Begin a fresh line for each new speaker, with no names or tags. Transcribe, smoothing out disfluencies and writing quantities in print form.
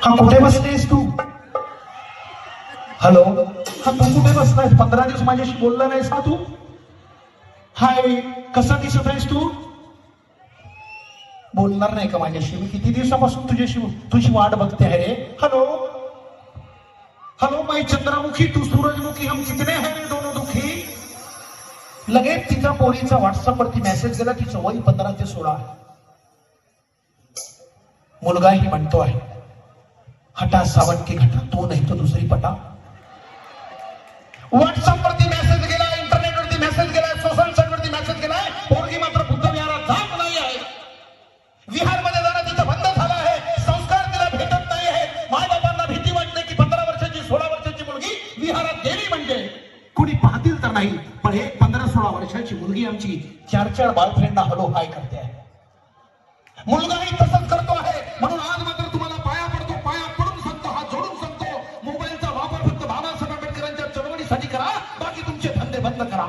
हा कुठे बसलीस तू? हॅलो, हा तू कुठे बसलाय? 15 दिवस माझ्याशी बोलला नाहीस का तू? हाय, कसा दिसत आहेस तू? बोलणार नाही का माझ्याशी? मी किती दिवसापासून तुझी वाट बघते आहे रे. हॅलो हॅलो, मैं चंद्रमुखी तू सूरजमुखी, हम कितने हैं रे दोनों दुखी. लगेच तिचा पोरीचा व्हॉट्सअप वरती मेसेज गेला, तिचं वय 15 ते 16. मुलगाही म्हणतो आहे, हटा सावन की घटा, तो नाही तो दुसरी पटा. व्हॉट्सअप वरती मेसेज गेला, इंटरनेट वरती मेसेज गेला, सोशल साईट वरती मेसेज गेलाय. पोरगी मात्र बुद्ध विहारात जात नाही आहे. विहारमध्ये जाणं तिथं बंद झालं आहे. संस्कार तिला भेटत नाही आहे. मायबापांना भीती वाटते की 15 वर्षाची 16 वर्षाची मुलगी विहारात गेली म्हणजे कुणी पाहतील तर नाही, पण हे 15-16 वर्षाची मुलगी आमची 4-4 बॉयफ्रेंडना हॅलो हाय करते आहे. मुलगाही तसंच करतो आहे. म्हणून आज मात्र तुम्हाला पाया पडतो, पाया पडून सांगतो, हात जोडून सांगतो, मोबाईलचा वापर फक्त बाबासाहेब आंबेडकरांच्या चळवळीसाठी करा, बाकी तुमचे धंदे बंद करा.